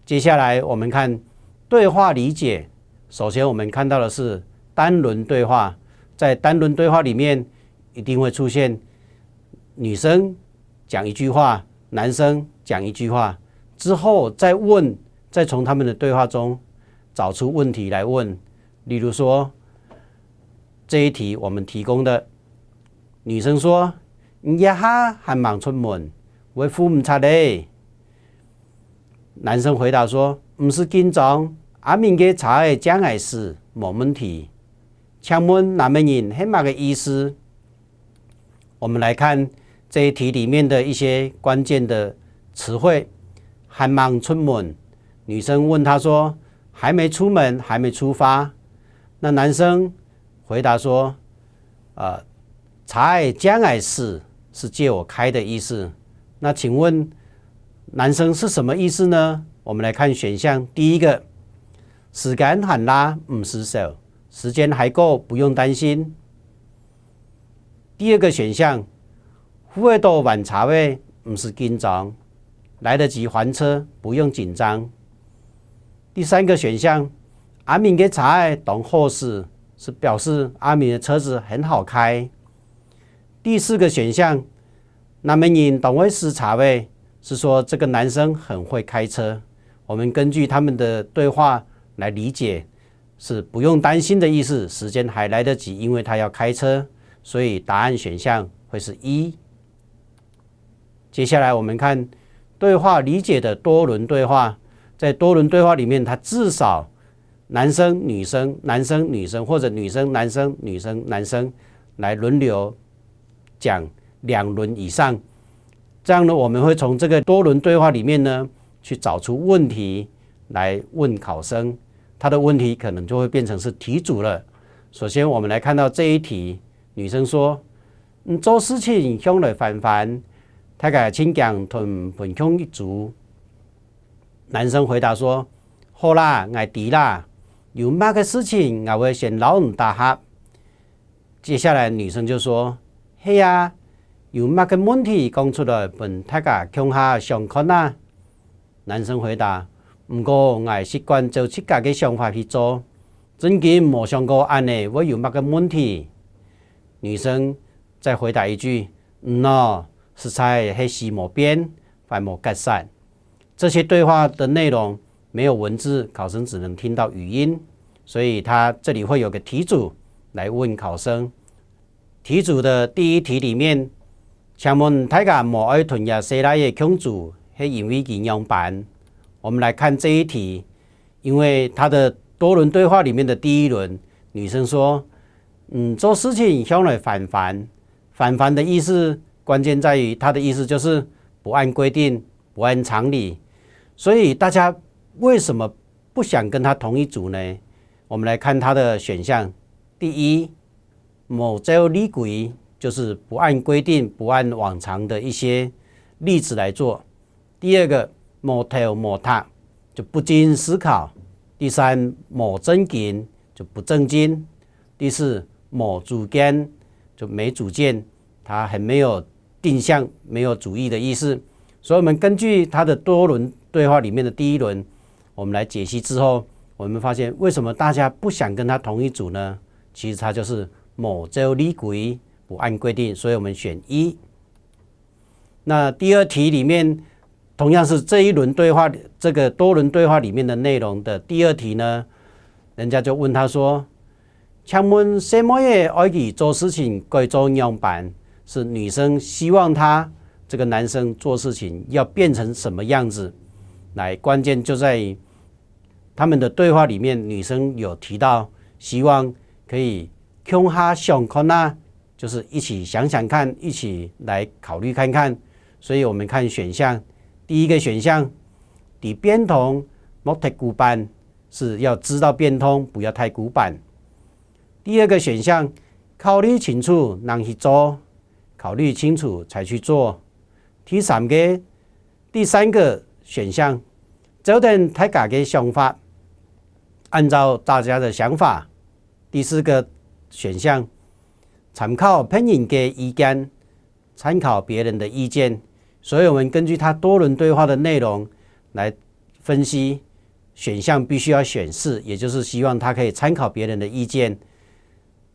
接下来我们看对话理解。首先我们看到的是单轮对话，在单轮对话里面一定会出现女生讲一句话，男生讲一句话，之后再从他们的对话中找出问题来问。例如说这一题我们提供的，女生说呀哈还忙出门，我父唔查嘞。男生回答说唔是紧张，阿明嘅查嘅将来事冇问题。请问哪门人係乜嘅意思？我们来看这一题里面的一些关键的词汇。还忙出门，女生问他说还没出门，还没出发。那男生回答说查嘅将来事是借我开的意思。那请问男生是什么意思呢？我们来看选项。第一个，时间很啦，唔失手，时间还够，不用担心。第二个选项，会到晚茶位，唔是紧张，来得及还车，不用紧张。第三个选项，阿明嘅茶懂后事，是表示阿明的车子很好开。第四个选项，那么人懂会识茶位，是说这个男生很会开车。我们根据他们的对话来理解，是不用担心的意思，时间还来得及，因为他要开车，所以答案选项会是一。接下来我们看对话理解的多轮对话。在多轮对话里面，它至少男生女生男生女生，或者女生男生女生男生来轮流讲2轮以上。这样呢，我们会从这个多轮对话里面呢去找出问题来问考生，他的问题可能就会变成是题组了。首先我们来看到这一题，女生说做事情向来烦烦，大家请讲同分享一组。男生回答说好啦，我知啦，有乜嘅事情我会先老唔答合。接下来女生就说嘿啊，有乜嘅问题讲出来本大家共下商榷啊。男生回答不过我习惯照自家嘅想法去做，真嘅冇想过安尼我有乜嘅问题。女生再回答一句喏，实在係事冇變，反冇改善。这些对话的内容没有文字，考生只能听到语音，所以他这里会有个题组来问考生。题组的第一题里面，请问大家冇愛囤入西拉嘅強主係因為營養版。我们来看这一题，因为他的多轮对话里面的第一轮，女生说做事情向来烦烦。烦烦的意思关键在于他的意思就是不按规定，不按常理。所以大家为什么不想跟他同一组呢？我们来看他的选项。第一，冇照理规，就是不按规定、不按往常的一些例子来做。第二个，冇頭冇塔，就不經思考。第三，冇正經，就不正經。第四，冇主見，就没主见，他很没有定向、没有主意的意思。所以我们根据他的多轮对话里面的第一轮，我们来解析之后，我们发现为什么大家不想跟他同一组呢？其实他就是冇照理规，不按规定，所以我们选一。那第二题里面同样是这一轮对话，这个多轮对话里面的内容的第二题呢，人家就问他说请问什么嘢愛佢做事情改做樣板，是女生希望他这个男生做事情要变成什么样子。来，关键就在于他们的对话里面，女生有提到希望可以共下想看啊，就是一起想想看，一起来考虑看看。所以我们看选项，第一个选项伫變通莫太古板，是要知道变通，不要太古板。第二个选项，考虑清楚能去做，考虑清楚才去做。第三个选项，照定大家的想法，按照大家的想法。第四个选项，参考朋友的意见，参考别人的意见。所以我们根据他多轮对话的内容来分析选项必须要选4，也就是希望他可以参考别人的意见，